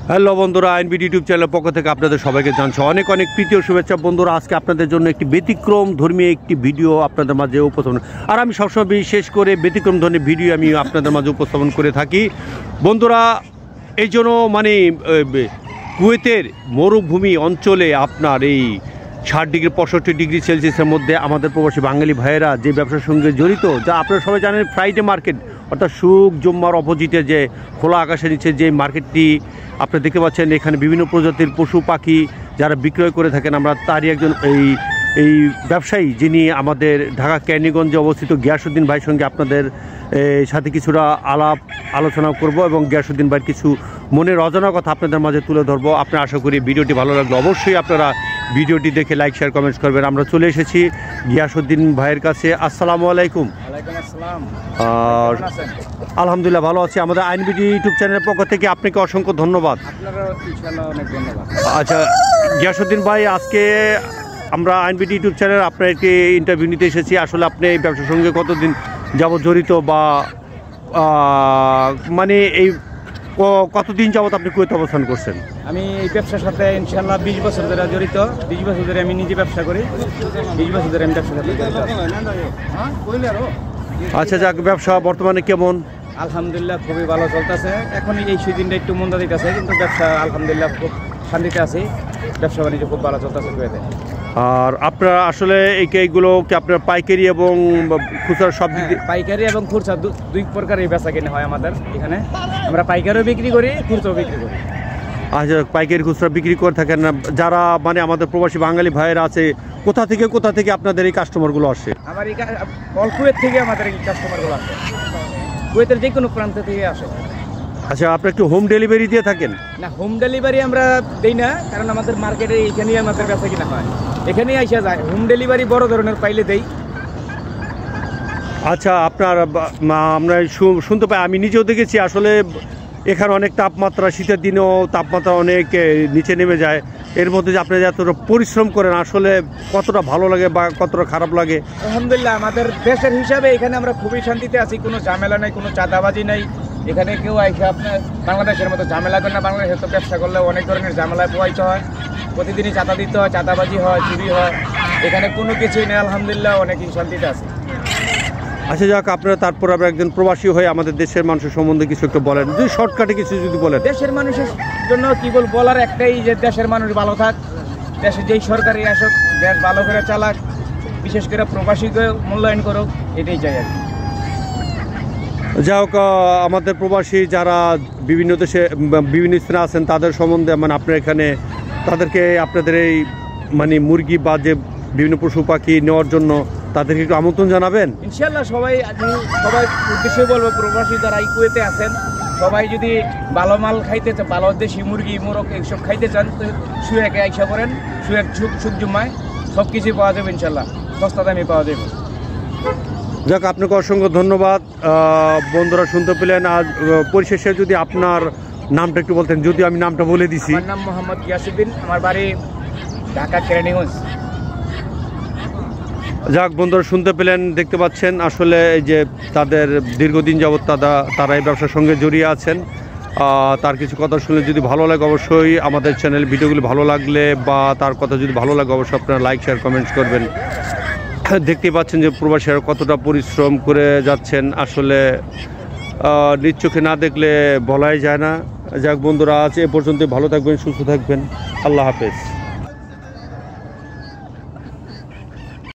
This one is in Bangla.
হ্যালো বন্ধুরা, আইনবিডি ইউটিউব চ্যানেলের পক্ষ থেকে আপনাদের সবাইকে জানাচ্ছি অনেক অনেক প্রীতি ও শুভেচ্ছা। বন্ধুরা, আজকে আপনাদের জন্য একটি ব্যতিক্রম ধর্মী একটি ভিডিও আপনাদের মাঝে উপস্থাপন, আর আমি সবসময় বিশেষ করে ব্যতিক্রম ধরনের ভিডিও আমি আপনাদের মাঝে উপস্থাপন করে থাকি। বন্ধুরা, এই জন্য কুয়েতের মরুভূমি অঞ্চলে আপনার এই 60 ডিগ্রি 65 ডিগ্রি সেলসিয়াসের মধ্যে আমাদের প্রবাসী বাঙালি ভাইয়েরা যে ব্যবসার সঙ্গে জড়িত, যা আপনারা সবাই জানেন, ফ্রাইডে মার্কেট অর্থাৎ সুখ জুম্মার অপোজিটে যে খোলা আকাশের নিচে যে মার্কেটটি আপনারা দেখতে পাচ্ছেন, এখানে বিভিন্ন প্রজাতির পশু পাখি যারা বিক্রয় করে থাকেন, আমরা তারই একজন এই ব্যবসায়ী যিনি আমাদের ঢাকা ক্যানিগঞ্জে অবস্থিত গিয়াসউদ্দিন ভাইয়ের সঙ্গে আপনাদের সাথে কিছুটা আলোচনা করব এবং গিয়াসউদ্দিন ভাইয়ের কিছু মনের অজানা কথা আপনাদের মাঝে তুলে ধরবো। আপনারা আশা করি ভিডিওটি ভালো লাগলো, অবশ্যই আপনারা ভিডিওটি দেখে লাইক শেয়ার কমেন্টস করবেন। আমরা চলে এসেছি গিয়াসউদ্দিন ভাইয়ের কাছে। আসসালামু আলাইকুম। আর আলহামদুলিল্লাহ ভালো আছি। আমাদের আইনবিডি ইউটিউব চ্যানেলের পক্ষ থেকে আপনাকে অসংখ্য ধন্যবাদ। আচ্ছা গিয়াসউদ্দিন ভাই, আজকে আমরা আইনবিডি ইউটিউব চ্যানেল আপনার একটি ইন্টারভিউ নিতে এসেছি। আসলে আপনি এই ব্যবসার সঙ্গে কতদিন যাবত জড়িত, বা মানে এই কতদিন যাবত আপনি কুয়েতে অবস্থান করছেন? আমি এই ব্যবসার সাথে ইনশাআল্লাহ 20 বছর ধরে জড়িত। 20 বছর ধরে আমি নিজে ব্যবসা করি। 20 বছর ধরে আমি ব্যবসা করি। আচ্ছা যাক, ব্যবসা বর্তমানে কেমন? আলহামদুলিল্লাহ খুবই ভালো চলতেছে। এখন এই সিজনটা একটু মন্দা দিতেছে, কিন্তু ব্যবসা আলহামদুলিল্লাহ খুব শান্তিতে আছি। ব্যবসা বাণিজ্য খুব ভালো চলতেছে কুয়েতে। আর আপনারা আসলে এইগুলো কি আপনার পাইকারি এবং খুচরা সব? পাইকারি এবং খুচরা দুই প্রকারের বেচা কিনে হয় আমাদের এখানে। আমরা পাইকারিও বিক্রি করি, খুচরাও বিক্রি করি। আচ্ছা, পাইকারি খুচরা বিক্রি করে থাকেন না? যারা মানে আমাদের প্রবাসী বাঙালি ভাইয়েরা আছে, কোথা থেকে আপনাদের এই কাস্টমারগুলো আসে? আমার এই কুয়েত থেকে আমাদের এই কাস্টমারগুলো আসে, কুয়েতের যে কোনো প্রান্ত থেকে আসে। আচ্ছা, আপনি একটু হোম ডেলিভারি দিয়ে থাকেন? না, হোম ডেলিভারি আমরা দেই না, কারণ আমাদের মার্কেটে এখানেই আমাদের বেচা কিনা হয়, এখানেই আসা যায়। হোম ডেলিভারি বড় ধরনের পাইলে দেই। আচ্ছা, আপনার আমরা শুনতে পাই, আমি নিজেও দেখেছি আসলে এখানে অনেক তাপমাত্রা, শীতের দিনেও তাপমাত্রা অনেক নিচে নেমে যায়। এর মধ্যে যে আপনি এতটা পরিশ্রম করেন, আসলে কতটা ভালো লাগে বা কতটা খারাপ লাগে? আলহামদুলিল্লাহ, আমাদের দেশের হিসাবে এখানে আমরা খুবই শান্তিতে আছি। কোনো ঝামেলা নাই, কোনো চাঁদাবাজি নাই। এখানে কেউ আইসা আপনার বাংলাদেশের মতো ঝামেলা করে না। বাংলাদেশে তো ব্যবসা করলে অনেক ধরনের ঝামেলায় পোয়াইতে হয়, প্রতিদিনই চাঁদা দিতে হয়, চাঁদাবাজি হয়, চুরি হয়। এখানে কোনো কিছুই নেই, আলহামদুলিল্লাহ অনেকই শান্তিতে আছে। আচ্ছা যাক, আপনারা তারপর আমরা একজন প্রবাসী হয়ে আমাদের দেশের মানুষের সম্বন্ধে কিছু একটু বলেন, যদি শর্টকাটে কিছু যদি বলেন। দেশের মানুষের জন্য কি বলার একটাই, যে দেশের মানুষ ভালো থাক, দেশে যেই সরকারই আসুক দেশ ভালো করে চালাক, বিশেষ করে প্রবাসীকে মূল্যায়ন করুক, এটাই চাই আর কি। যাই হোক, আমাদের প্রবাসী যারা বিভিন্ন দেশে বিভিন্ন স্থানে আছেন, তাদের সম্বন্ধে মানে আপনার এখানে তাদেরকে আপনাদের এই মানে মুরগি বা যে বিভিন্ন পশু পাখি নেওয়ার জন্য তাদেরকে একটু আমন্ত্রণ জানাবেন। ইনশাল্লাহ সবাই উদ্দেশ্যে বলবো, প্রবাসী যারা এই কুয়েতে আছেন সবাই যদি ভালো মাল খাইতে চান, ভালো দেশি মুরগি মোরগ এইসব খাইতে চান, তো সুয়েকে আইসা করেন। সুয়েক সুখ জুম্মায় সব কিছুই পাওয়া যাবে ইনশাল্লাহ, সস্তা দামে পাওয়া যাবে। যাক, আপনাকে অসংখ্য ধন্যবাদ। বন্ধুরা শুনতে পেলেন। আর পরিশেষে যদি আপনার নামটা একটু বলতেন, যদি আমি নামটা বলে দিছি। আমার নাম মোহাম্মদ গিয়াসউদ্দিন, আমার বাড়ি ঢাকা ক্যানিগঞ্জ। যাক বন্ধুরা শুনতে পেলেন, দেখতে পাচ্ছেন আসলে এই যে তাদের দীর্ঘদিন যাবৎ তারা এই ব্যবসার সঙ্গে জড়িয়ে আছেন। তার কিছু কথা শুনে যদি ভালো লাগে, অবশ্যই আমাদের চ্যানেল ভিডিওগুলি ভালো লাগলে বা তার কথা যদি ভালো লাগে, অবশ্যই আপনারা লাইক শেয়ার কমেন্টস করবেন। দেখতেই পাচ্ছেন যে প্রবাসীরা কতটা পরিশ্রম করে যাচ্ছেন, আসলে নিজ চোখে না দেখলে বলাই যায় না। যাক বন্ধুরা, আজ এ পর্যন্ত ভালো থাকবেন, সুস্থ থাকবেন। আল্লাহ হাফেজ।